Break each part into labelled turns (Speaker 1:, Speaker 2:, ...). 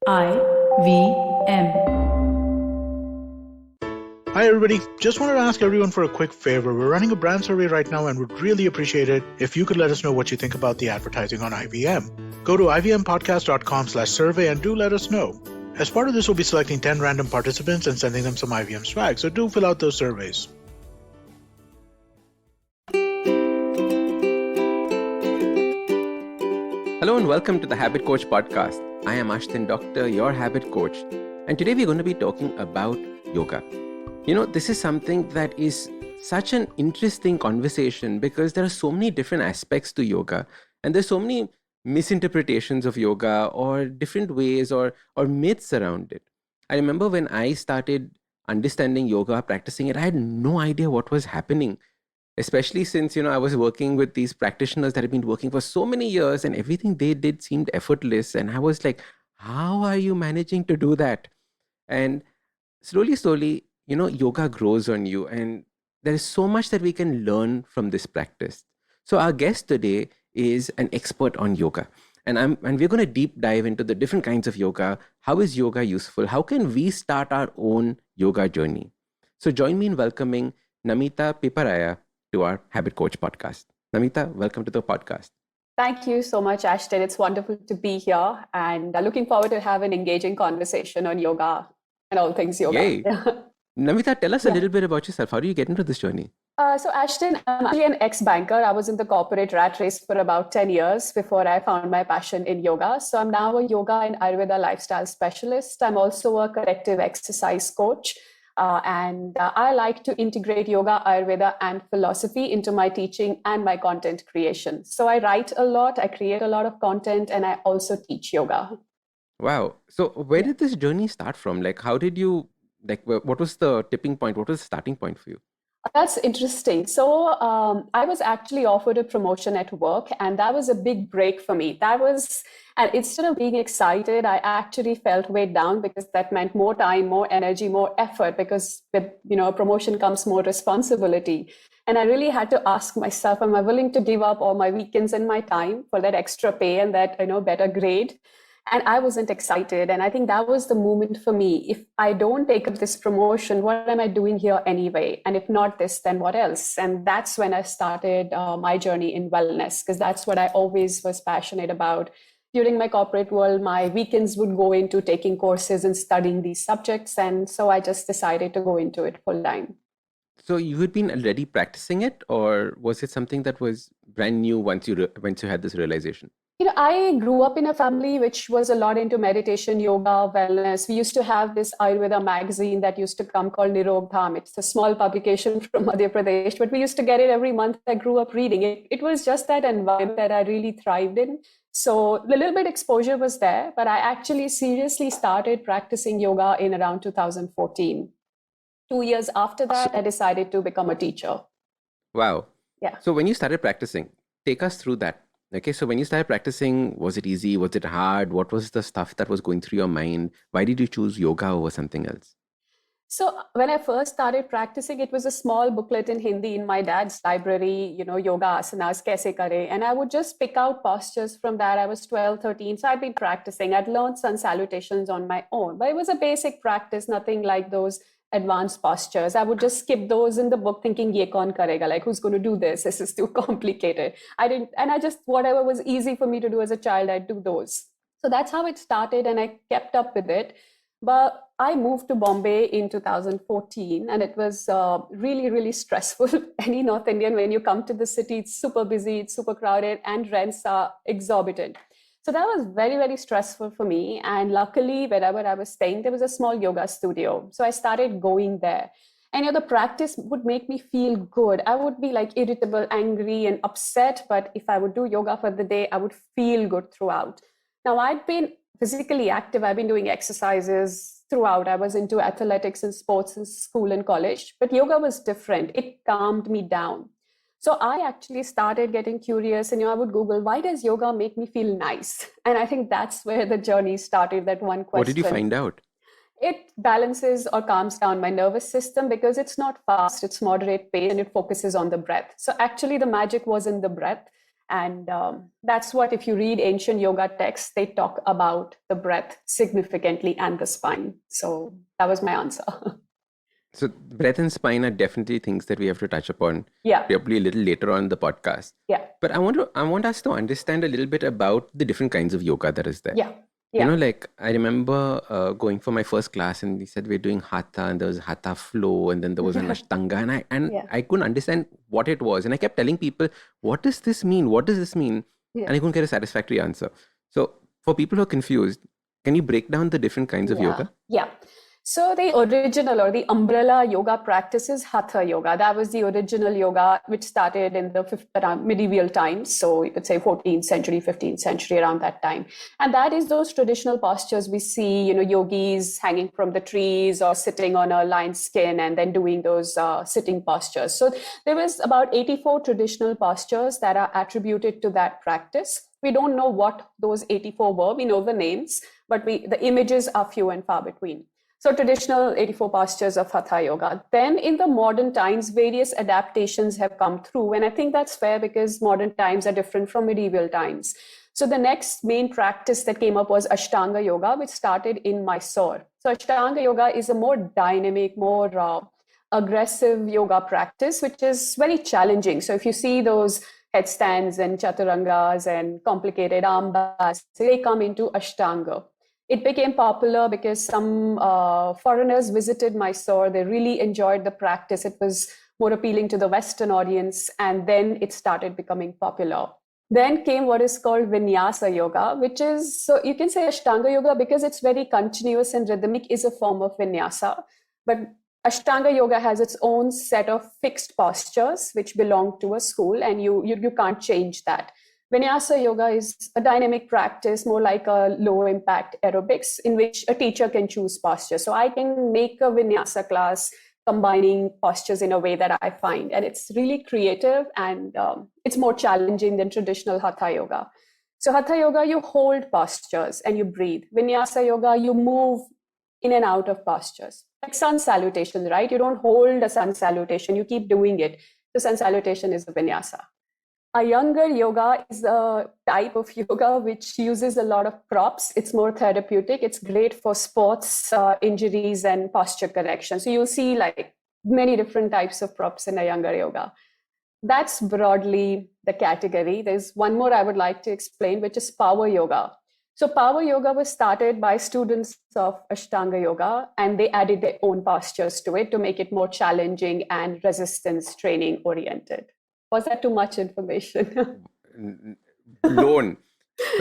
Speaker 1: IVM.
Speaker 2: Hi, everybody. Just wanted to ask everyone for a quick favor. We're running a brand survey right now and would really appreciate it if you could let us know what you think about the advertising on IVM. Go to ivmpodcast.com/survey and do let us know. As part of this, we'll be selecting 10 random participants and sending them some IVM swag, so do fill out those surveys.
Speaker 3: Hello and welcome to the Habit Coach podcast. I am Ashdin Doctor, your habit coach. And today we're going to be talking about yoga. You know, this is something that is such an interesting conversation because there are so many different aspects to yoga and there's so many misinterpretations of yoga or different ways or myths around it. I remember when I started understanding yoga, practicing it, I had no idea what was happening. Especially since, I was working with these practitioners that have been working for so many years and everything they did seemed effortless. And I was like, how are you managing to do that? And slowly, yoga grows on you. And there is so much that we can learn from this practice. So our guest today is an expert on yoga. And we're going to deep dive into the different kinds of yoga. How is yoga useful? How can we start our own yoga journey? So join me in welcoming Namita Piparaiya to our Habit Coach podcast. Namita, welcome to the podcast.
Speaker 4: Thank you so much, Ashton. It's wonderful to be here and looking forward to have an engaging conversation on yoga and all things yoga.
Speaker 3: Yay. Namita, tell us a little bit about yourself. How do you get into this journey?
Speaker 4: So Ashton, I'm actually an ex-banker. I was in the corporate rat race for about 10 years before I found my passion in yoga. So I'm now a yoga and Ayurveda lifestyle specialist. I'm also a corrective exercise coach. And I like to integrate yoga, Ayurveda, and philosophy into my teaching and my content creation. So I write a lot, I create a lot of content, and I also teach yoga.
Speaker 3: Wow. So where did this journey start from? Like, how did you, what was the tipping point? What was the starting point for you?
Speaker 4: That's interesting. So I was actually offered a promotion at work, and that was a big break for me. And instead of being excited, I actually felt weighed down because that meant more time, more energy, more effort, because with, a promotion comes more responsibility. And I really had to ask myself, am I willing to give up all my weekends and my time for that extra pay and that, better grade? And I wasn't excited. And I think that was the moment for me. If I don't take up this promotion, what am I doing here anyway? And if not this, then what else? And that's when I started my journey in wellness, because that's what I always was passionate about. During my corporate world, my weekends would go into taking courses and studying these subjects. And so I just decided to go into it full time.
Speaker 3: So you had been already practicing it, or was it something that was brand new once you had this realization?
Speaker 4: I grew up in a family which was a lot into meditation, yoga, wellness. We used to have this Ayurveda magazine that used to come called Nirog Dham. It's a small publication from Madhya Pradesh, but we used to get it every month. I grew up reading it. It was just that environment that I really thrived in. So a little bit exposure was there, but I actually seriously started practicing yoga in around 2014. 2 years after that, I decided to become a teacher.
Speaker 3: Wow.
Speaker 4: Yeah.
Speaker 3: So when you started practicing, take us through that. Okay, so when you started practicing, was it easy? Was it hard? What was the stuff that was going through your mind? Why did you choose yoga over something else?
Speaker 4: So when I first started practicing, it was a small booklet in Hindi in my dad's library, yoga asanas, kaise kare. And I would just pick out postures from that. I was 12, 13. So I'd been practicing. I'd learned sun salutations on my own, but it was a basic practice, nothing like those advanced postures. I would just skip those in the book thinking, ye kaun karega? Like, who's going to do this? This is too complicated. Whatever was easy for me to do as a child, I'd do those. So that's how it started. And I kept up with it. But I moved to Bombay in 2014, and it was really, really stressful. Any North Indian, when you come to the city, it's super busy, it's super crowded, and rents are exorbitant. So that was very, very stressful for me. And luckily, wherever I was staying, there was a small yoga studio. So I started going there. And the practice would make me feel good. I would be like irritable, angry, and upset. But if I would do yoga for the day, I would feel good throughout. Now, I'd been physically active. I've been doing exercises throughout. I was into athletics and sports in school and college. But yoga was different. It calmed me down. So I actually started getting curious and I would Google, why does yoga make me feel nice? And I think that's where the journey started, that one question.
Speaker 3: What did you find out?
Speaker 4: It balances or calms down my nervous system because it's not fast, it's moderate pace and it focuses on the breath. So actually the magic was in the breath. And that's what, if you read ancient yoga texts, they talk about the breath significantly and the spine. So that was my answer.
Speaker 3: So breath and spine are definitely things that we have to touch upon
Speaker 4: Yeah.
Speaker 3: probably a little later on in the podcast.
Speaker 4: Yeah.
Speaker 3: But I want us to understand a little bit about the different kinds of yoga that is there.
Speaker 4: Yeah.
Speaker 3: You
Speaker 4: Yeah.
Speaker 3: know, like I remember going for my first class and they said we're doing hatha and there was hatha flow and then there was an ashtanga and
Speaker 4: Yeah.
Speaker 3: I couldn't understand what it was. And I kept telling people, what does this mean? What does this mean?
Speaker 4: Yeah.
Speaker 3: And I couldn't get a satisfactory answer. So for people who are confused, can you break down the different kinds of yoga?
Speaker 4: Yeah. So the original or the umbrella yoga practice is Hatha yoga. That was the original yoga, which started in the around medieval times. So you could say 14th century, 15th century, around that time. And that is those traditional postures we see, yogis hanging from the trees or sitting on a lion skin and then doing those sitting postures. So there was about 84 traditional postures that are attributed to that practice. We don't know what those 84 were. We know the names, but the images are few and far between. So traditional 84 postures of Hatha yoga. Then in the modern times, various adaptations have come through. And I think that's fair because modern times are different from medieval times. So the next main practice that came up was Ashtanga yoga, which started in Mysore. So Ashtanga yoga is a more dynamic, more aggressive yoga practice, which is very challenging. So if you see those headstands and chaturangas and complicated arm bars, they come into Ashtanga. It became popular because some foreigners visited Mysore. They really enjoyed the practice. It was more appealing to the Western audience, and then it started becoming popular. Then came what is called Vinyasa yoga, which is, so you can say Ashtanga yoga because it's very continuous and rhythmic is a form of Vinyasa. But Ashtanga yoga has its own set of fixed postures which belong to a school, and you can't change that. Vinyasa yoga is a dynamic practice, more like a low impact aerobics in which a teacher can choose posture. So I can make a Vinyasa class combining postures in a way that I find. And it's really creative and it's more challenging than traditional Hatha yoga. So Hatha yoga, you hold postures and you breathe. Vinyasa yoga, you move in and out of postures. Like sun salutation, right? You don't hold a sun salutation, you keep doing it. The sun salutation is a Vinyasa. Iyengar yoga is a type of yoga which uses a lot of props. It's more therapeutic. It's great for sports injuries and posture correction. So you'll see like many different types of props in Iyengar yoga. That's broadly the category. There's one more I would like to explain, which is power yoga. So power yoga was started by students of Ashtanga yoga, and they added their own postures to it to make it more challenging and resistance training oriented. Was that too much information?
Speaker 3: Blown.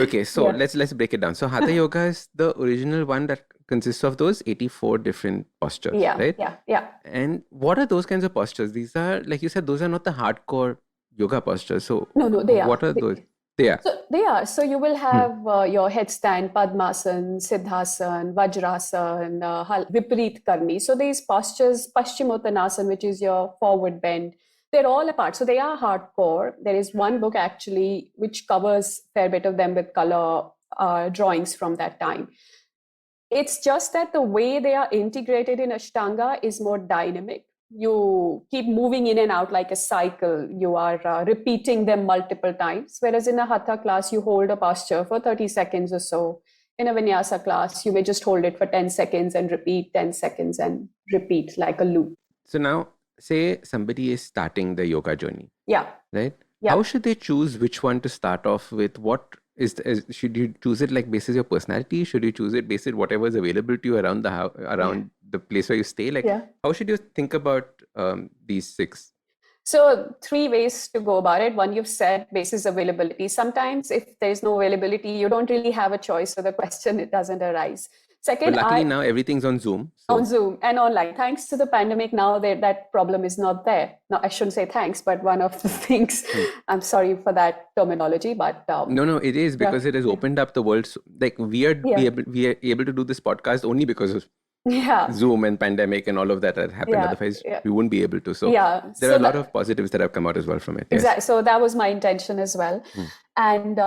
Speaker 3: Okay, so
Speaker 4: Yeah.
Speaker 3: let's break it down. So Hatha yoga is the original one that consists of those 84 different postures, right?
Speaker 4: Yeah.
Speaker 3: And what are those kinds of postures? These are, like you said, those are not the hardcore yoga postures. So
Speaker 4: No, they are.
Speaker 3: What are those? They are.
Speaker 4: So they are. So you will have your headstand, Padmasan, Siddhasan, Vajrasan, Viparit Karni. So these postures, Paschimottanasana, which is your forward bend, they're all apart. So they are hardcore. There is one book actually which covers a fair bit of them with color drawings from that time. It's just that the way they are integrated in Ashtanga is more dynamic. You keep moving in and out like a cycle. You are repeating them multiple times. Whereas in a Hatha class, you hold a posture for 30 seconds or so. In a Vinyasa class, you may just hold it for 10 seconds and repeat 10 seconds and repeat like a loop.
Speaker 3: So now, say somebody is starting the yoga journey.
Speaker 4: Yeah.
Speaker 3: Right?
Speaker 4: Yeah.
Speaker 3: How should they choose which one to start off with? What should you choose it like basis your personality? Should you choose it based whatever is available to you around the house, around the place where you stay? Like, how should you think about these 6?
Speaker 4: So 3 ways to go about it. One, you've said basis availability. Sometimes if there's no availability, you don't really have a choice. So the question, it doesn't arise. Second,
Speaker 3: well, luckily now everything's on Zoom. So.
Speaker 4: On Zoom and online. Thanks to the pandemic, now that problem is not there. No, I shouldn't say thanks, but one of the things, I'm sorry for that terminology, but...
Speaker 3: No, it is because it has opened up the world. Like we are able to do this podcast only because of Zoom and pandemic and all of that had happened. Otherwise, we wouldn't be able to. So there are a lot of positives that have come out as well from it.
Speaker 4: Exactly. So that was my intention as well. And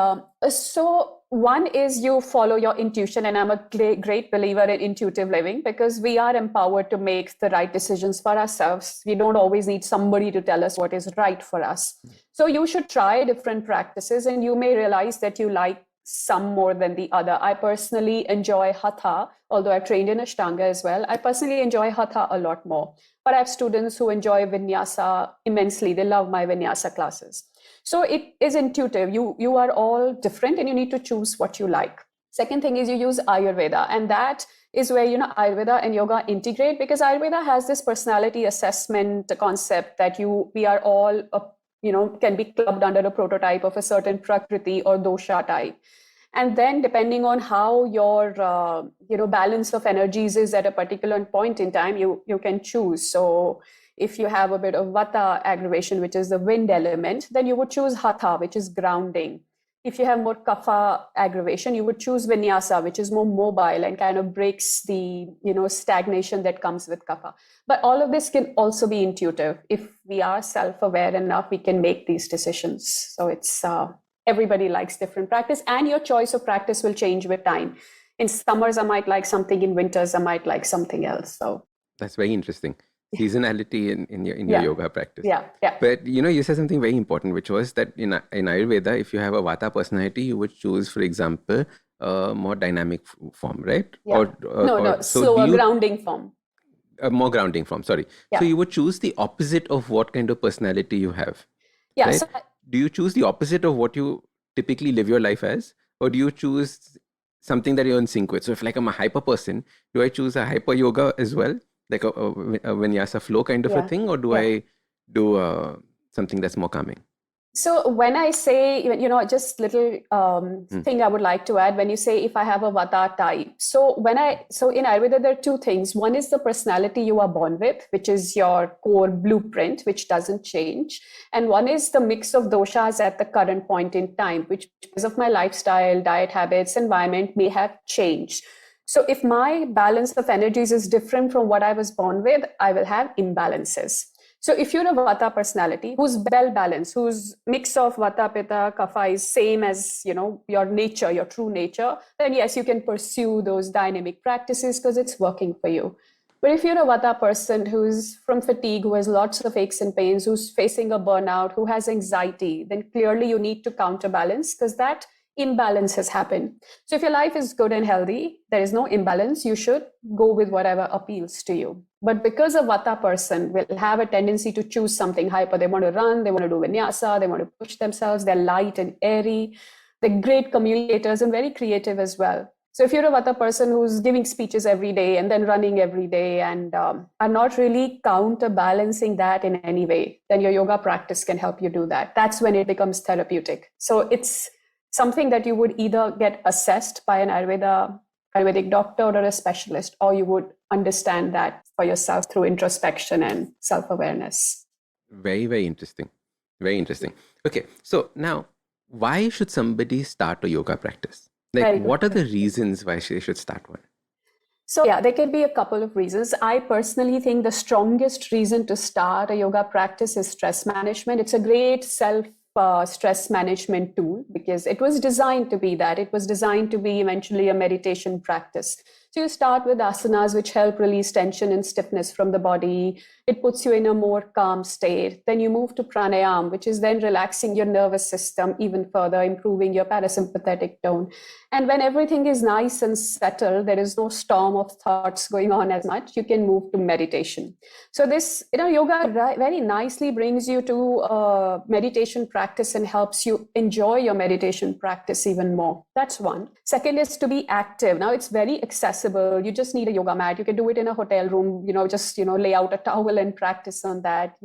Speaker 4: so one is you follow your intuition, and I'm a great believer in intuitive living because we are empowered to make the right decisions for ourselves. We don't always need somebody to tell us what is right for us. So you should try different practices, and you may realize that you like some more than the other. I personally enjoy Hatha, although I've trained in Ashtanga as well. I personally enjoy Hatha a lot more. But I have students who enjoy Vinyasa immensely. They love my Vinyasa classes. So it is intuitive. You are all different, and you need to choose what you like. Second thing is you use Ayurveda, and that is where Ayurveda and yoga integrate, because Ayurveda has this personality assessment concept that we are all can be clubbed under a prototype of a certain prakriti or dosha type. And then depending on how your balance of energies is at a particular point in time, you can choose. So if you have a bit of Vata aggravation, which is the wind element, then you would choose Hatha, which is grounding. If you have more Kapha aggravation, you would choose Vinyasa, which is more mobile and kind of breaks the stagnation that comes with Kapha. But all of this can also be intuitive. If we are self-aware enough, we can make these decisions. So it's everybody likes different practice, and your choice of practice will change with time. In summers, I might like something. In winters, I might like something else. So
Speaker 3: that's very interesting. Seasonality in your yoga practice.
Speaker 4: Yeah.
Speaker 3: But you said something very important, which was that in Ayurveda, if you have a Vata personality, you would choose, for example, a more dynamic form, right?
Speaker 4: Yeah. Slower grounding form.
Speaker 3: A more grounding form, sorry.
Speaker 4: Yeah.
Speaker 3: So you would choose the opposite of what kind of personality you have.
Speaker 4: Yeah.
Speaker 3: Right?
Speaker 4: So
Speaker 3: do you choose the opposite of what you typically live your life as? Or do you choose something that you're in sync with? So if like I'm a hyper person, do I choose a hyper yoga as well? Like a vinyasa flow kind of a thing? Or do I do something that's more calming?
Speaker 4: So when I say, just little thing I would like to add, when you say if I have a Vata type, so in Ayurveda, there are two things. One is the personality you are born with, which is your core blueprint, which doesn't change. And one is the mix of doshas at the current point in time, which because of my lifestyle, diet habits, environment may have changed. So if my balance of energies is different from what I was born with, I will have imbalances. So if you're a Vata personality who's well balanced, whose mix of Vata, Pitta, Kapha is same as your nature, your true nature, then yes, you can pursue those dynamic practices because it's working for you. But if you're a Vata person who's from fatigue, who has lots of aches and pains, who's facing a burnout, who has anxiety, then clearly you need to counterbalance because that imbalance has happened. So if your life is good and healthy, there is no imbalance, you should go with whatever appeals to you. But because a Vata person will have a tendency to choose something hyper, they want to run, they want to do vinyasa, they want to push themselves, they're light and airy, they're great communicators and very creative as well. So if you're a Vata person who's giving speeches every day and then running every day and are not really counterbalancing that in any way, then your yoga practice can help you do that. That's when it becomes therapeutic. So it's something that you would either get assessed by an Ayurvedic doctor or a specialist, or you would understand that for yourself through introspection and self-awareness.
Speaker 3: Very, very interesting. Very interesting. Okay, so now, why should somebody start a yoga practice? Like, what are the reasons why they should start one?
Speaker 4: So there can be a couple of reasons. I personally think the strongest reason to start a yoga practice is stress management. It's a great stress management tool because it was designed to be that. It was designed to be eventually a meditation practice. So you start with asanas, which help release tension and stiffness from the body. It puts you in a more calm state. Then you move to pranayama, which is then relaxing your nervous system even further, improving your parasympathetic tone. And when everything is nice and settled, there is no storm of thoughts going on as much, you can move to meditation. So this, yoga very nicely brings you to meditation practice and helps you enjoy your meditation practice even more. That's one. Second is to be active. Now it's very accessible. You just need a yoga mat. You can do it in a hotel room, just lay out a towel and practice on that.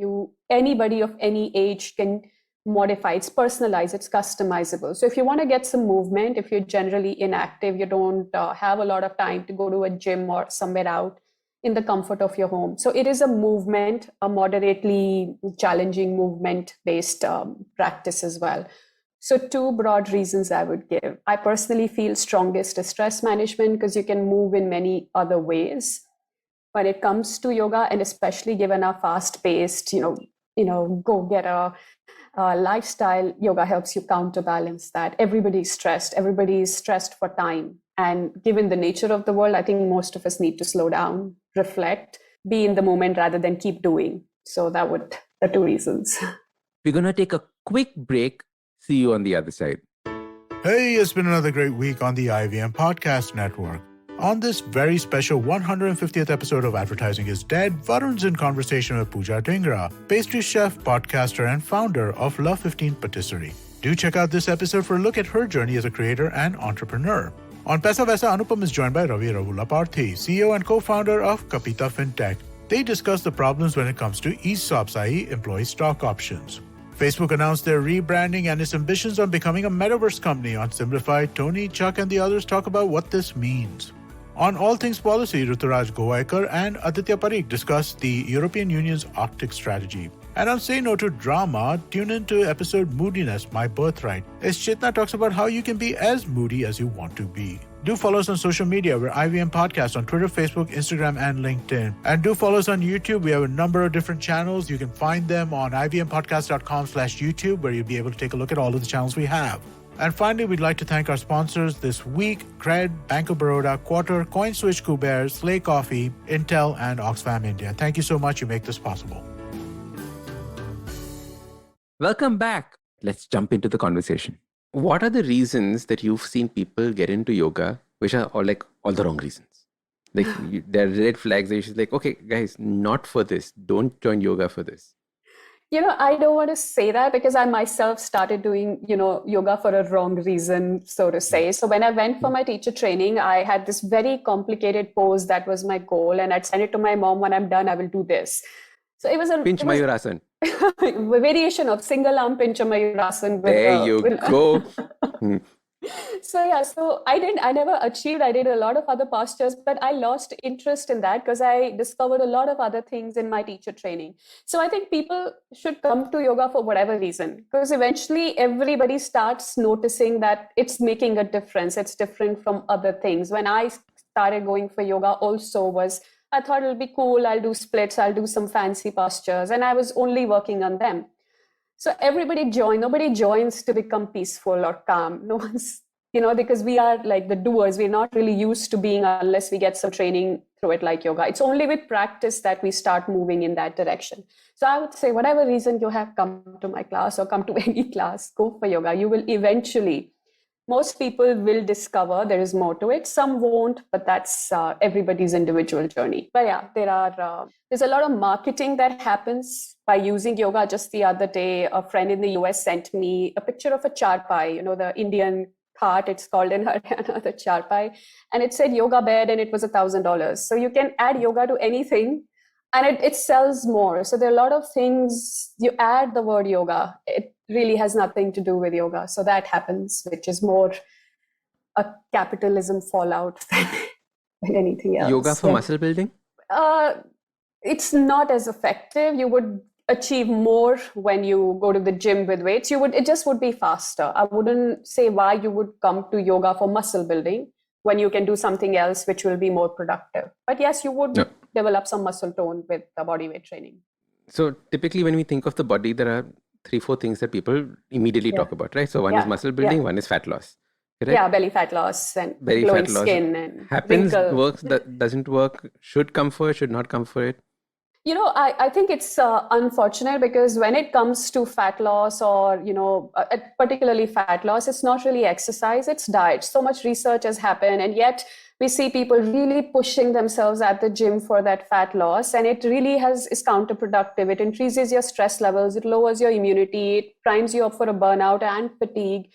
Speaker 4: Anybody of any age can modify. It's personalized, it's customizable. So if you want to get some movement, if you're generally inactive, you don't have a lot of time to go to a gym or somewhere out in the comfort of your home. So it is a movement, a moderately challenging movement-based practice as well. So two broad reasons I would give. I personally feel strongest is stress management because you can move in many other ways. When it comes to yoga, and especially given our fast-paced, go get a lifestyle. Yoga helps you counterbalance that. Everybody's stressed for time. And given the nature of the world, I think most of us need to slow down, reflect, be in the moment rather than keep doing. So the two reasons.
Speaker 3: We're going to take a quick break. See you on the other side.
Speaker 2: Hey, it's been another great week on the IVM Podcast Network. On this very special 150th episode of Advertising is Dead, Varun's in conversation with Pooja Dhingra, pastry chef, podcaster, and founder of Love 15 Patisserie. Do check out this episode for a look at her journey as a creator and entrepreneur. On Paisa Vaisa, Anupam is joined by Ravi Ravulaparthi, CEO and co-founder of Kapita FinTech. They discuss the problems when it comes to ESOPs, i.e. employee stock options. Facebook announced their rebranding and its ambitions on becoming a metaverse company. On Simplified, Tony, Chuck, and the others talk about what this means. On All Things Policy, Ruturaj Gowaikar and Aditya Parikh discuss the European Union's Arctic strategy. And on Say No to Drama, tune into episode Moodiness, My Birthright, as Chetna talks about how you can be as moody as you want to be. Do follow us on social media. We're IVM Podcast on Twitter, Facebook, Instagram, and LinkedIn. And do follow us on YouTube. We have a number of different channels. You can find them on ivmpodcast.com/YouTube, where you'll be able to take a look at all of the channels we have. And finally, we'd like to thank our sponsors this week: Cred, Bank of Baroda, Quarter, CoinSwitch, Kuber, Slay Coffee, Intel, and Oxfam India. Thank you so much. You make this possible.
Speaker 3: Welcome back. Let's jump into the conversation. What are the reasons that you've seen people get into yoga, which are all the wrong reasons? There are red flags that you're just like, okay, guys, not for this. Don't join yoga for this.
Speaker 4: I don't want to say that because I myself started doing, yoga for a wrong reason, so to say. So when I went for my teacher training, I had this very complicated pose that was my goal. And I'd send it to my mom, when I'm done, I will do this. So it was
Speaker 3: Pinch Mayurasan.
Speaker 4: A variation of single arm pinch Mayurasan.
Speaker 3: There you go.
Speaker 4: So I never achieved. I did a lot of other postures, but I lost interest in that because I discovered a lot of other things in my teacher training. So I think people should come to yoga for whatever reason, because eventually everybody starts noticing that it's making a difference. It's different from other things. When I started going for yoga I thought it'll be cool. I'll do splits. I'll do some fancy postures. And I was only working on them. So everybody joined. Nobody joins to become peaceful or calm. No one's, because we are like the doers. We're not really used to being unless we get some training through it like yoga. It's only with practice that we start moving in that direction. So I would say, whatever reason you have, come to my class or come to any class, go for yoga. You will eventually, most people will discover there is more to it. Some won't, but that's everybody's individual journey. But yeah, there's a lot of marketing that happens by using yoga. Just the other day, a friend in the US sent me a picture of a charpai, the Indian cart, it's called in Haryana, the charpai. And it said yoga bed and it was $1,000. So you can add yoga to anything and it sells more. So there are a lot of things, you add the word yoga, it really has nothing to do with yoga. So that happens, which is more a capitalism fallout than anything else.
Speaker 3: Yoga for muscle building?
Speaker 4: It's not as effective. You would achieve more when you go to the gym with weights. It just would be faster. I wouldn't say why you would come to yoga for muscle building when you can do something else which will be more productive. But yes, you would develop some muscle tone with the body weight training.
Speaker 3: So typically when we think of the body, there are 3-4 things that people immediately talk about, right? So one is muscle building, one is fat loss. Correct?
Speaker 4: Yeah, belly fat loss and glowing skin and
Speaker 3: happens,
Speaker 4: wrinkle.
Speaker 3: Works, doesn't work, should come for it, should not come for it.
Speaker 4: I think it's unfortunate because when it comes to fat loss or, particularly fat loss, it's not really exercise, it's diet. So much research has happened, and yet we see people really pushing themselves at the gym for that fat loss, and it really is counterproductive. It increases your stress levels, it lowers your immunity, it primes you up for a burnout and fatigue.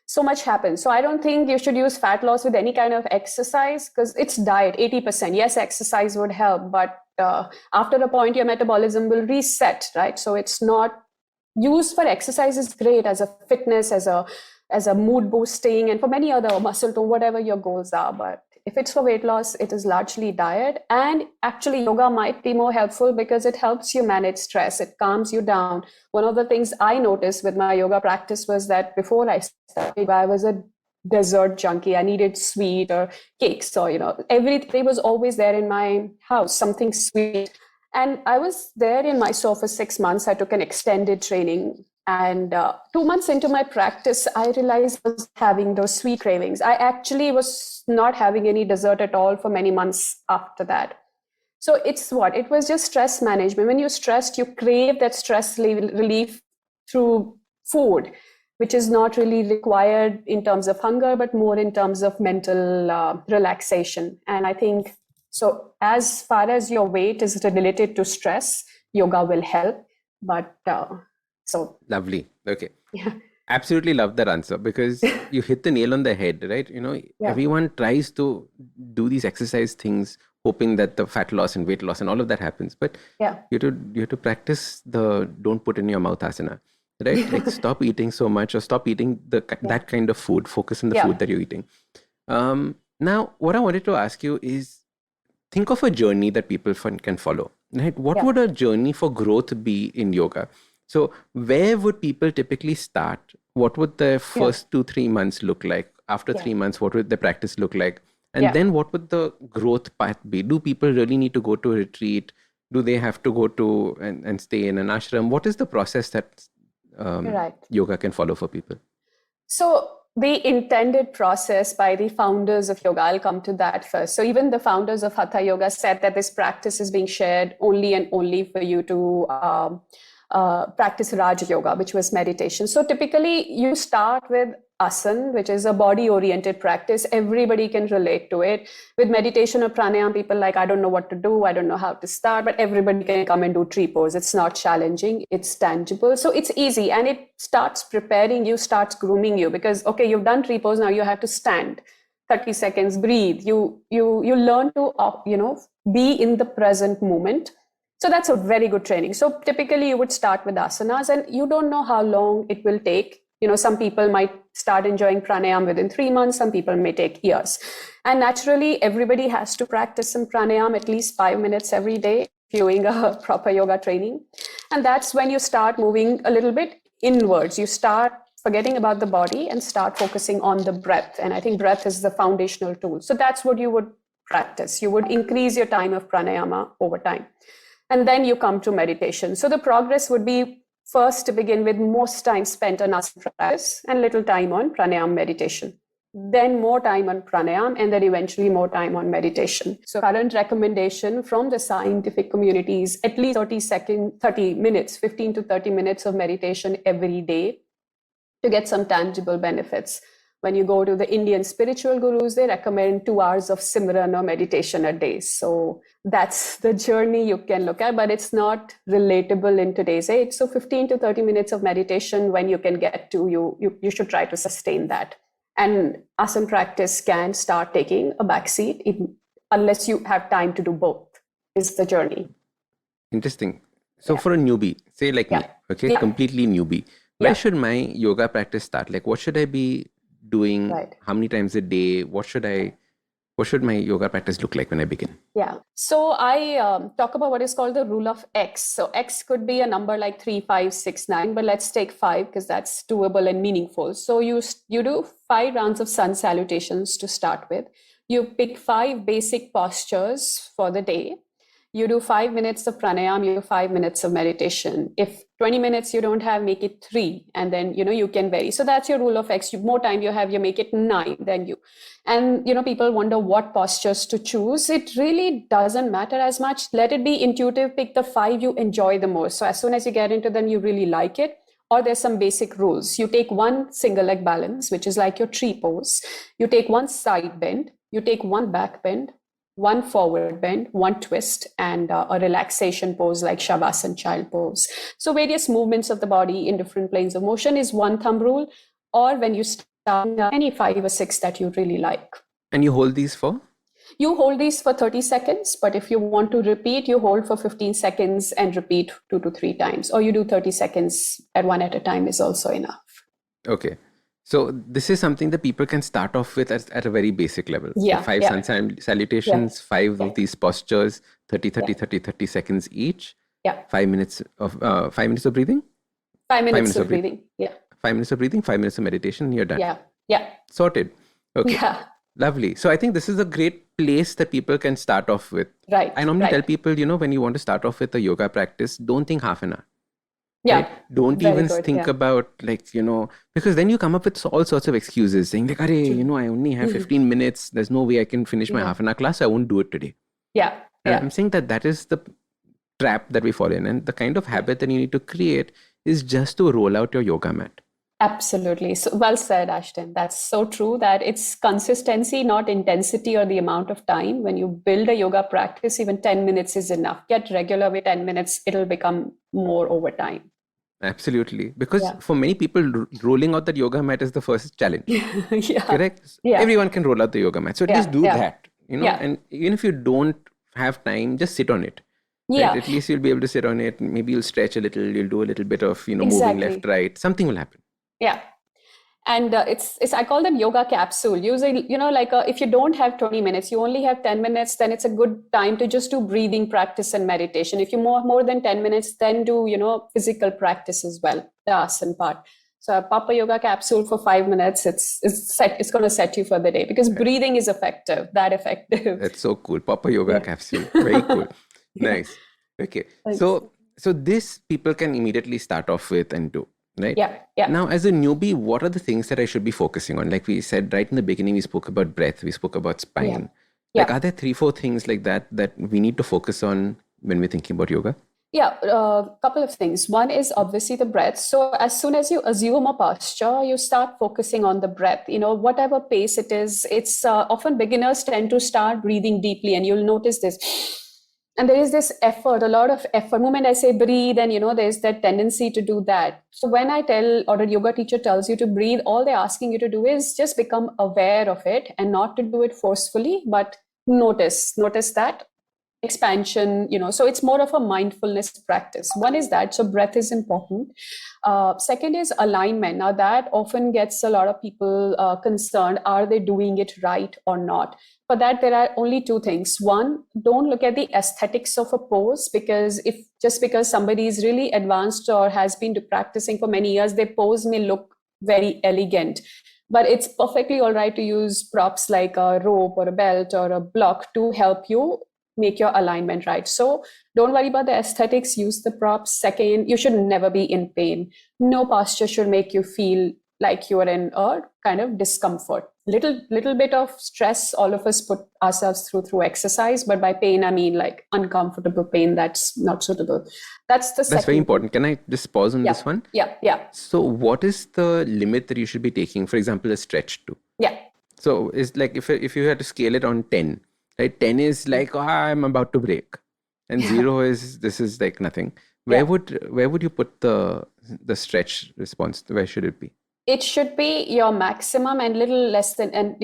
Speaker 4: So much happens. So I don't think you should use fat loss with any kind of exercise because it's diet, 80%. Yes, exercise would help, but after a point, your metabolism will reset, right? So it's not used for exercise is great as a fitness, as a mood boosting, and for many other muscle tone, whatever your goals are. But if it's for weight loss, it is largely diet. And actually, yoga might be more helpful because it helps you manage stress. It calms you down. One of the things I noticed with my yoga practice was that before I started, I was a dessert junkie. I needed sweet or cakes or, everything was always there in my house, something sweet. And I was there in Mysore for 6 months. I took an extended training. And 2 months into my practice, I realized I was having those sweet cravings. I actually was not having any dessert at all for many months after that. So it was just stress management. When you're stressed, you crave that stress relief through food, which is not really required in terms of hunger, but more in terms of mental relaxation. And I think, so as far as your weight is related to stress, yoga will help. But so
Speaker 3: Lovely. Okay.
Speaker 4: yeah.
Speaker 3: Absolutely love that answer, because you hit the nail on the head, right? Everyone tries to do these exercise things hoping that the fat loss and weight loss and all of that happens, but you have to practice the don't put in your mouth asana, right? Like stop eating so much, or stop eating that kind of food. Focus on the food that you're eating. Now what I wanted to ask you is, think of a journey that people can follow, right? What would a journey for growth be in yoga? So where would people typically start? What would the first 2-3 months look like? After 3 months, what would the practice look like? And then what would the growth path be? Do people really need to go to a retreat? Do they have to go to and stay in an ashram? What is the process that yoga can follow for people?
Speaker 4: So the intended process by the founders of yoga, I'll come to that first. So even the founders of Hatha Yoga said that this practice is being shared only and only for you to practice Raja Yoga, which was meditation. So typically you start with asana, which is a body-oriented practice. Everybody can relate to it. With meditation or pranayama, people like, I don't know what to do, I don't know how to start, but everybody can come and do tree pose. It's not challenging, it's tangible. So it's easy, and it starts preparing you, starts grooming you, because, okay, you've done tree pose, now you have to stand 30 seconds, breathe. You learn to, be in the present moment. So that's a very good training. So typically you would start with asanas, and you don't know how long it will take. Some people might start enjoying pranayama within 3 months. Some people may take years. And naturally, everybody has to practice some pranayama at least 5 minutes every day, doing a proper yoga training. And that's when you start moving a little bit inwards. You start forgetting about the body and start focusing on the breath. And I think breath is the foundational tool. So that's what you would practice. You would increase your time of pranayama over time. And then you come to meditation. So the progress would be first to begin with most time spent on asana practice and little time on pranayama meditation. Then more time on pranayama, and then eventually more time on meditation. So current recommendation from the scientific community is at least 30 minutes, 15 to 30 minutes of meditation every day to get some tangible benefits. When you go to the Indian spiritual gurus, they recommend 2 hours of Simran or meditation a day. So that's the journey you can look at, but it's not relatable in today's age. So 15 to 30 minutes of meditation, when you can get to, you should try to sustain that. And asana practice can start taking a backseat unless you have time to do both, is the journey.
Speaker 3: Interesting. So for a newbie, say like me, okay, completely newbie, where should my yoga practice start? Like, what should I be doing? How many times a day? What should my yoga practice look like when I begin?
Speaker 4: Yeah. So I talk about what is called the rule of X. So X could be a number like 3, 5, 6, 9, but let's take 5 because that's doable and meaningful. So you do 5 rounds of sun salutations to start with. You pick 5 basic postures for the day. You do 5 minutes of pranayama, you do 5 minutes of meditation. If 20 minutes you don't have, make it 3. And then, you can vary. So that's your rule of X. More time you have, you make it 9. And, people wonder what postures to choose. It really doesn't matter as much. Let it be intuitive. Pick the 5 you enjoy the most. So as soon as you get into them, you really like it. Or there's some basic rules. You take 1 single leg balance, which is like your tree pose. You take 1 side bend. You take 1 back bend, 1 forward bend, 1 twist, and a relaxation pose like Shavasana, child pose. So various movements of the body in different planes of motion is one thumb rule, or when you start any 5 or 6 that you really like.
Speaker 3: And you hold these for?
Speaker 4: You hold these for 30 seconds, but if you want to repeat, you hold for 15 seconds and repeat 2 to 3 times, or you do 30 seconds at one at a time is also enough.
Speaker 3: Okay. So this is something that people can start off with at a very basic level.
Speaker 4: Yeah.
Speaker 3: So 5 sun salutations, 5 of these postures, 30 seconds each.
Speaker 4: Yeah.
Speaker 3: 5 minutes of breathing.
Speaker 4: 5 minutes of breathing. Yeah.
Speaker 3: 5 minutes of breathing, 5 minutes of meditation. You're done.
Speaker 4: Yeah.
Speaker 3: Sorted. Okay.
Speaker 4: Yeah.
Speaker 3: Lovely. So I think this is a great place that people can start off with.
Speaker 4: Right,
Speaker 3: I normally tell
Speaker 4: right.
Speaker 3: people, when you want to start off with a yoga practice, don't think half an hour,
Speaker 4: Yeah,
Speaker 3: right? Don't
Speaker 4: very
Speaker 3: even
Speaker 4: good.
Speaker 3: think
Speaker 4: Yeah,
Speaker 3: about because then you come up with all sorts of excuses saying like,
Speaker 4: true.
Speaker 3: I only have 15 minutes. There's no way I can finish my
Speaker 4: Yeah,
Speaker 3: half an hour class. So I won't do it today.
Speaker 4: yeah,
Speaker 3: And
Speaker 4: yeah.
Speaker 3: I'm saying that is the trap that we fall in. And the kind of habit that you need to create is just to roll out your yoga mat.
Speaker 4: Absolutely. So well said, Ashton. That's so true that it's consistency, not intensity or the amount of time. When you build a yoga practice, even 10 minutes is enough. Get regular with 10 minutes, it'll become more over time.
Speaker 3: Absolutely. Because
Speaker 4: Yeah.
Speaker 3: for many people, rolling out that yoga mat is the first challenge.
Speaker 4: Yeah.
Speaker 3: Correct?
Speaker 4: Yeah.
Speaker 3: Everyone can roll out the yoga mat. So at least
Speaker 4: Yeah.
Speaker 3: do
Speaker 4: Yeah.
Speaker 3: that,
Speaker 4: Yeah.
Speaker 3: and even if you don't have time, just sit on it. Right?
Speaker 4: Yeah.
Speaker 3: At least you'll be able to sit on it. Maybe you'll stretch a little, you'll do a little bit of, moving left,
Speaker 4: Exactly.
Speaker 3: right. Something will happen.
Speaker 4: Yeah. And it's I call them yoga capsule. Using, like if you don't have 20 minutes, you only have 10 minutes, then it's a good time to just do breathing practice and meditation. If you more than 10 minutes, then do, physical practice as well, the asana part. So a Papa Yoga capsule for 5 minutes, it's going to set you for the day because breathing is effective, that effective.
Speaker 3: That's so cool. Papa yoga
Speaker 4: Yeah.
Speaker 3: capsule. Very cool.
Speaker 4: Yeah.
Speaker 3: Nice. Okay.
Speaker 4: Thanks.
Speaker 3: So this people can immediately start off with and do, right?
Speaker 4: Yeah. Yeah.
Speaker 3: Now, as a newbie, what are the things that I should be focusing on? Like we said right in the beginning, we spoke about breath, we spoke about spine.
Speaker 4: Yeah.
Speaker 3: Like, are there 3-4 things like that we need to focus on when we're thinking about yoga?
Speaker 4: Yeah, a couple of things. One is obviously the breath. So as soon as you assume a posture, you start focusing on the breath. Whatever pace it is, it's often beginners tend to start breathing deeply, and you'll notice this. And there is this effort, a lot of effort. The moment I say breathe, and there's that tendency to do that. So when I tell, or a yoga teacher tells you to breathe, all they're asking you to do is just become aware of it and not to do it forcefully, but notice that expansion. So it's more of a mindfulness practice. One is that, so breath is important. Second is alignment. Now that often gets a lot of people concerned, are they doing it right or not? For that, there are only two things. One, don't look at the aesthetics of a pose, because because somebody is really advanced or has been practicing for many years, their pose may look very elegant, but it's perfectly all right to use props like a rope or a belt or a block to help you make your alignment right. So don't worry about the aesthetics, use the props. Second, you should never be in pain. No posture should make you feel like you're in a kind of discomfort. Little bit of stress all of us put ourselves through exercise, but by pain I mean like uncomfortable pain that's not suitable. That's the second.
Speaker 3: That's very important. Can I just pause on this one?
Speaker 4: Yeah.
Speaker 3: So what is the limit that you should be taking? For example, a stretch to?
Speaker 4: Yeah.
Speaker 3: So it's like if you had to scale it on 10, right? 10 is like, I'm about to break. And 0 is, this is like nothing. Where would you put the stretch response? Where should it be?
Speaker 4: It should be your maximum and little less than, and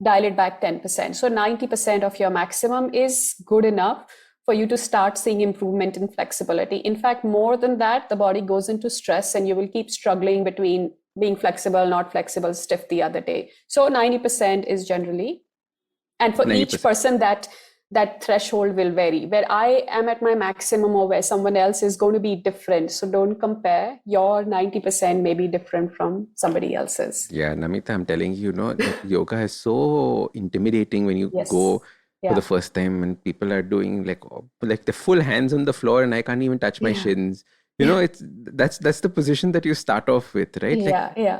Speaker 4: dial it back 10%. So 90% of your maximum is good enough for you to start seeing improvement in flexibility. In fact, more than that, the body goes into stress and you will keep struggling between being flexible, not flexible, stiff the other day. So 90% is generally, and for 90%. Each person that threshold will vary. Where I am at my maximum or where someone else is going to be different. So don't compare. Your 90% may be different from somebody else's.
Speaker 3: Yeah, Namita, I'm telling you, yoga is so intimidating when you go for the first time and people are doing like the full hands on the floor and I can't even touch my shins. It's that's the position that you start off with, right?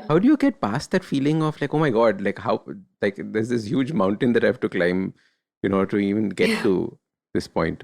Speaker 3: How do you get past that feeling of like, oh my God, like how, like there's this huge mountain that I have to climb, to even get to this point?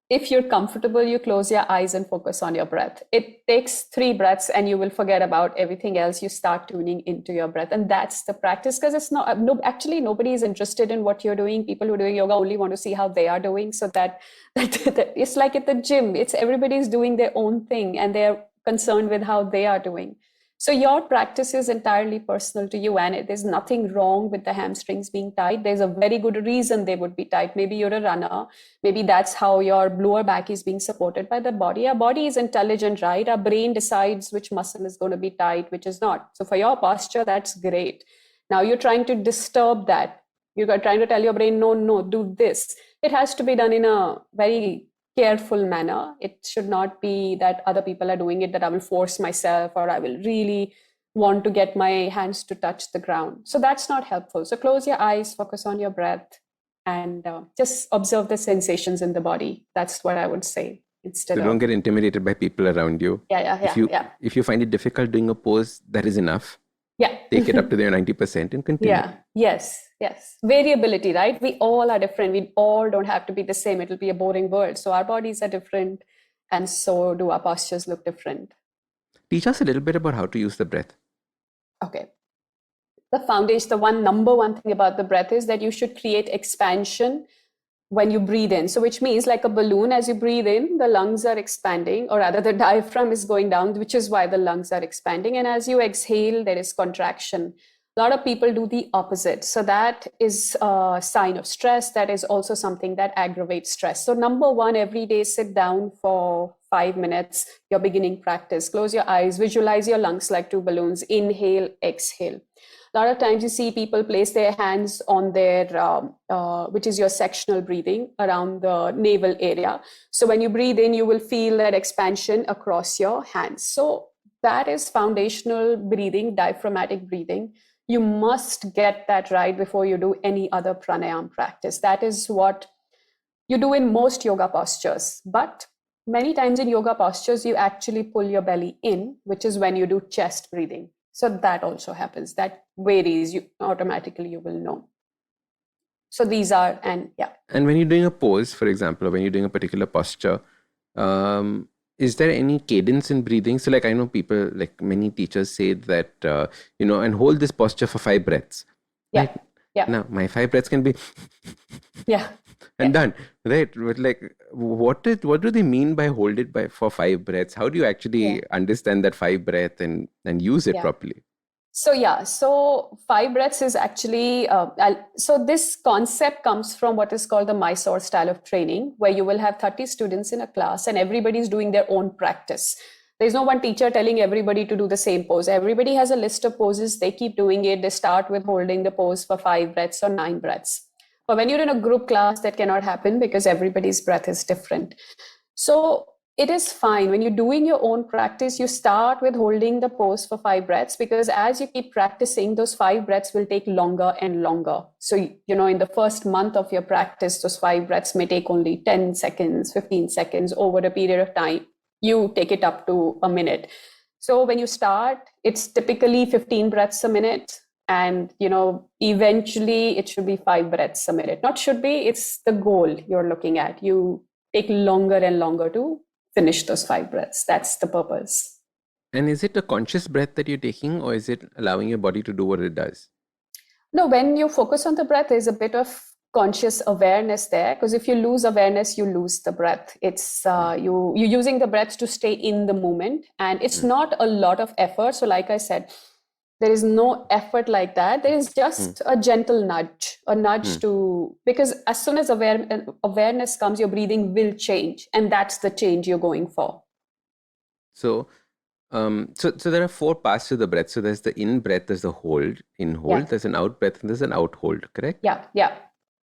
Speaker 4: If you're comfortable, you close your eyes and focus on your breath. It takes 3 breaths and you will forget about everything else. You start tuning into your breath. And that's the practice, because it's not, actually nobody is interested in what you're doing. People who are doing yoga only want to see how they are doing. So that it's like at the gym, it's everybody's doing their own thing and they're concerned with how they are doing. So your practice is entirely personal to you, and there's nothing wrong with the hamstrings being tight. There's a very good reason they would be tight. Maybe you're a runner. Maybe that's how your lower back is being supported by the body. Our body is intelligent, right? Our brain decides which muscle is going to be tight, which is not. So for your posture, that's great. Now you're trying to disturb that. You're trying to tell your brain, no, do this. It has to be done in a very careful manner. It should not be that other people are doing it, that I will force myself or I will really want to get my hands to touch the ground. So that's not helpful. So close your eyes, focus on your breath, and just observe the sensations in the body. That's what I would say.
Speaker 3: So don't get intimidated by people around you. If you find it difficult doing a pose, that is enough.
Speaker 4: Yeah.
Speaker 3: Take it up to their 90% and continue.
Speaker 4: Yeah. Yes. Variability, right? We all are different. We all don't have to be the same. It'll be a boring world. So our bodies are different, and so do our postures look different.
Speaker 3: Teach us a little bit about how to use the breath.
Speaker 4: Okay. The foundation, the number one thing about the breath is that you should create expansion when you breathe in. So which means like a balloon, as you breathe in, the lungs are expanding, or rather the diaphragm is going down, which is why the lungs are expanding. And as you exhale, there is contraction. A lot of people do the opposite. So that is a sign of stress. That is also something that aggravates stress. So number one, every day, sit down for 5 minutes, your beginning practice. Close your eyes, visualize your lungs like two balloons. Inhale, exhale. A lot of times you see people place their hands on their, which is your sectional breathing, around the navel area. So when you breathe in, you will feel that expansion across your hands. So that is foundational breathing, diaphragmatic breathing. You must get that right before you do any other pranayama practice. That is what you do in most yoga postures. But many times in yoga postures, you actually pull your belly in, which is when you do chest breathing. So that also happens. That varies. You will know. So these are, and yeah.
Speaker 3: And when you're doing a pose, for example, or when you're doing a particular posture, is there any cadence in breathing? So like I know people, like many teachers say that, and hold this posture for 5 breaths.
Speaker 4: Yeah.
Speaker 3: Right?
Speaker 4: Yeah.
Speaker 3: Now my 5 breaths can be
Speaker 4: yeah.
Speaker 3: and done, right? But like, what do they mean by hold it for 5 breaths? How do you actually understand that 5 breath and use it properly?
Speaker 4: So 5 breaths is actually, so this concept comes from what is called the Mysore style of training, where you will have 30 students in a class and everybody's doing their own practice. There's no one teacher telling everybody to do the same pose. Everybody has a list of poses. They keep doing it. They start with holding the pose for 5 breaths or 9 breaths. But when you're in a group class, that cannot happen because everybody's breath is different. So it is fine. When you're doing your own practice, you start with holding the pose for 5 breaths, because as you keep practicing, those 5 breaths will take longer and longer. So, in the first month of your practice, those 5 breaths may take only 10 seconds, 15 seconds. Over a period of time, you take it up to a minute. So when you start, it's typically 15 breaths a minute. And, eventually it should be 5 breaths a minute. Not should be, it's the goal you're looking at. You take longer and longer to finish those 5 breaths. That's the purpose.
Speaker 3: And is it a conscious breath that you're taking, or is it allowing your body to do what it does?
Speaker 4: No, when you focus on the breath, there's a bit of conscious awareness there, because if you lose awareness, you lose the breath. It's you're using the breath to stay in the moment, and it's not a lot of effort. So like I said, there is no effort like that. There is just a gentle nudge, to, because as soon as awareness comes, your breathing will change. And that's the change you're going for.
Speaker 3: So there are 4 parts to the breath. So there's the in breath, there's the hold, there's an out breath, and there's an out hold, correct?
Speaker 4: Yeah.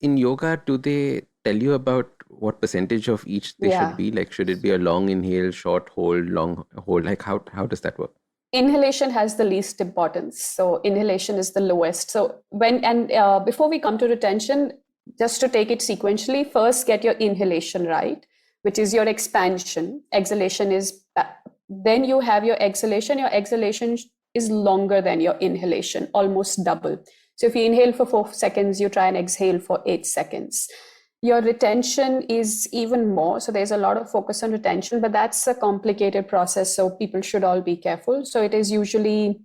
Speaker 3: In yoga, do they tell you about what percentage of each they should be? Like, should it be a long inhale, short hold, long hold? Like, how does that work?
Speaker 4: Inhalation has the least importance. So inhalation is the lowest. So before we come to retention, just to take it sequentially, first get your inhalation right, which is your expansion. Exhalation is, then you have your exhalation. Your exhalation is longer than your inhalation, almost double. So if you inhale for 4 seconds, you try and exhale for 8 seconds. Your retention is even more. So there's a lot of focus on retention, but that's a complicated process. So people should all be careful. So it is usually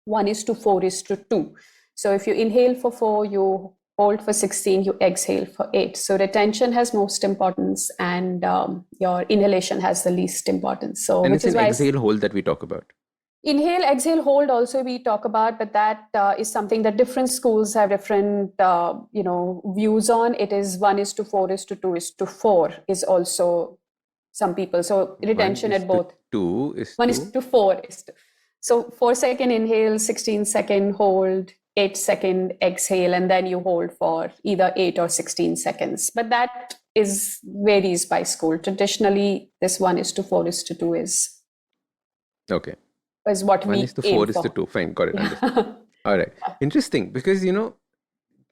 Speaker 4: 1:4:2. So if you inhale for 4, you hold for 16, you exhale for 8. So retention has most importance, and your inhalation has the least importance. So
Speaker 3: and
Speaker 4: which
Speaker 3: it's
Speaker 4: is
Speaker 3: an
Speaker 4: why
Speaker 3: exhale hold that we talk about.
Speaker 4: Inhale, exhale, hold also we talk about, but that is something that different schools have different, views on. It is 1:4:2:4 is also some people. So retention at both.
Speaker 3: 2 is
Speaker 4: 1:4 is 2. So 4-second inhale, 16-second hold, 8-second exhale, and then you hold for either 8 or 16 seconds. But that varies by school. Traditionally, this 1:4:2 is.
Speaker 3: Okay.
Speaker 4: is what
Speaker 3: 1
Speaker 4: we
Speaker 3: is to
Speaker 4: aim
Speaker 3: 4 is
Speaker 4: for.
Speaker 3: to 2. Fine, got it. Understood. All right. Interesting, because,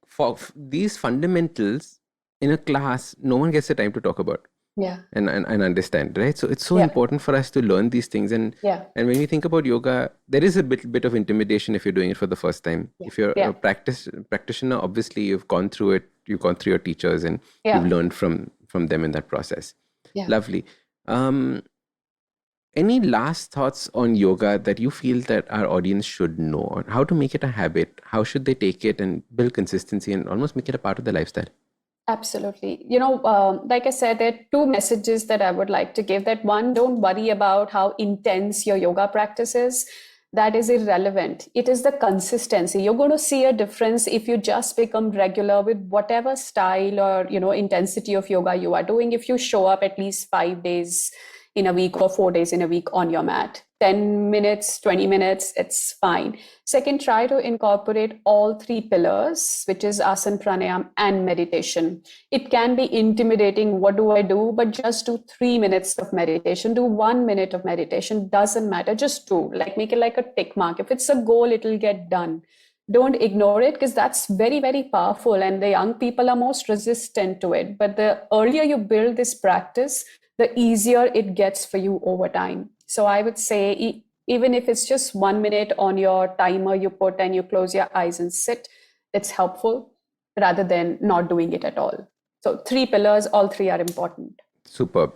Speaker 3: for these fundamentals in a class, no one gets the time to talk about
Speaker 4: Yeah.
Speaker 3: and understand, right? So it's so
Speaker 4: Yeah.
Speaker 3: important for us to learn these things. And when we think about yoga, there is a bit of intimidation if you're doing it for the first time.
Speaker 4: Yeah.
Speaker 3: If you're a practitioner, obviously you've gone through it, you've gone through your teachers, and you've learned from them in that process.
Speaker 4: Yeah.
Speaker 3: Lovely. Any last thoughts on yoga that you feel that our audience should know, on how to make it a habit? How should they take it and build consistency and almost make it a part of their lifestyle?
Speaker 4: Absolutely. Like I said, there are two messages that I would like to give. That one, don't worry about how intense your yoga practice is. That is irrelevant. It is the consistency. You're going to see a difference if you just become regular with whatever style or, intensity of yoga you are doing. If you show up at least 5 days in a week or 4 days in a week on your mat, 10 minutes, 20 minutes, it's fine. Second, try to incorporate all 3 pillars, which is asana, pranayam, and meditation. It can be intimidating. What do I do? But just do 3 minutes of meditation. Do 1 minute of meditation. Doesn't matter. Just do. Make it like a tick mark. If it's a goal, it'll get done. Don't ignore it, because that's very, very powerful. And the young people are most resistant to it. But the earlier you build this practice, the easier it gets for you over time. So I would say, even if it's just 1 minute on your timer you put and you close your eyes and sit, it's helpful rather than not doing it at all. So 3 pillars, all 3 are important.
Speaker 3: Superb.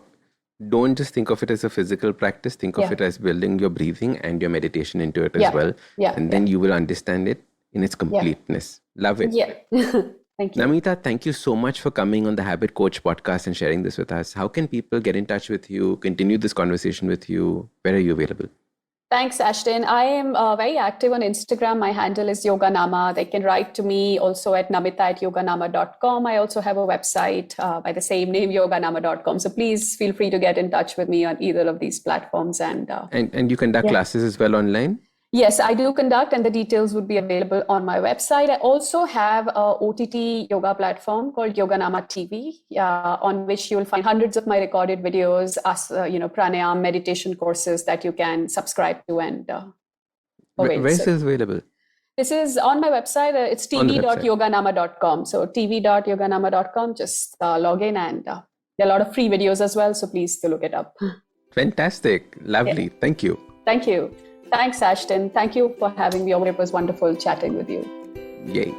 Speaker 3: Don't just think of it as a physical practice. Think of it as building your breathing and your meditation into it as well. And then you will understand it in its completeness. Love it.
Speaker 4: Yeah. Thank you.
Speaker 3: Namita, thank you so much for coming on the Habit Coach podcast and sharing this with us. How can people get in touch with you, continue this conversation with you? Where are you available?
Speaker 4: Thanks, Ashdin. I am very active on Instagram. My handle is Yoganama. They can write to me also at namita@yoganama.com. I also have a website by the same name, yoganama.com. So please feel free to get in touch with me on either of these platforms. And
Speaker 3: you conduct classes as well online?
Speaker 4: Yes, I do conduct, and the details would be available on my website. I also have a OTT yoga platform called Yoganama TV, on which you will find hundreds of my recorded videos, pranayam, meditation courses that you can subscribe to and
Speaker 3: Where is this available?
Speaker 4: This is on my website. It's tv.yoganama.com. So tv.yoganama.com, just log in, and there are a lot of free videos as well. So please do look it up.
Speaker 3: Fantastic. Lovely. Yeah. Thank you.
Speaker 4: Thank you. Thanks, Ashdin. Thank you for having me over. It was wonderful chatting with you.
Speaker 3: Yay.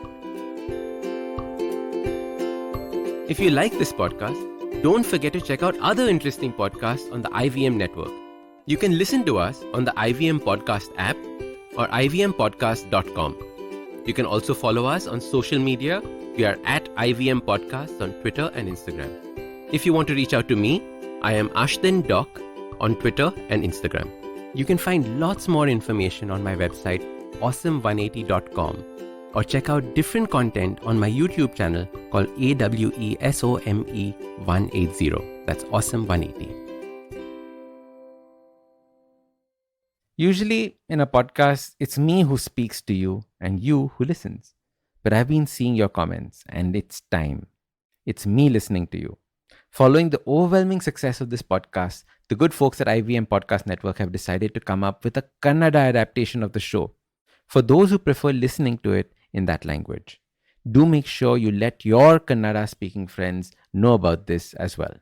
Speaker 3: If you like this podcast, don't forget to check out other interesting podcasts on the IVM network. You can listen to us on the IVM Podcast app or ivmpodcast.com. You can also follow us on social media. We are at IVM Podcasts on Twitter and Instagram. If you want to reach out to me, I am Ashdin Doc on Twitter and Instagram. You can find lots more information on my website, awesome180.com, or check out different content on my YouTube channel called AWESOME180. That's Awesome180. Usually in a podcast, it's me who speaks to you and you who listens. But I've been seeing your comments, and it's time. It's me listening to you. Following the overwhelming success of this podcast, the good folks at IVM Podcast Network have decided to come up with a Kannada adaptation of the show for those who prefer listening to it in that language. Do make sure you let your Kannada speaking friends know about this as well.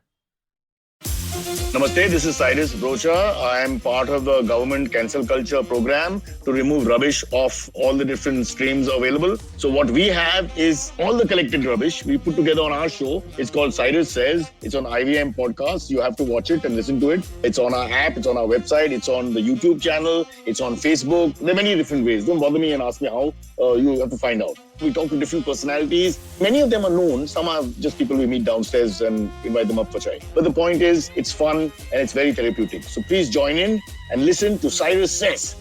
Speaker 1: Namaste, this is Cyrus Brocha. I am part of the government cancel culture program to remove rubbish off all the different streams available. So what we have is all the collected rubbish we put together on our show. It's called Cyrus Says. It's on IVM Podcast. You have to watch it and listen to it. It's on our app. It's on our website. It's on the YouTube channel. It's on Facebook. There are many different ways. Don't bother me and ask me how. You have to find out. We talk to different personalities. Many of them are known. Some are just people we meet downstairs and invite them up for chai. But the point is, it's fun and it's very therapeutic. So please join in and listen to Cyrus Says.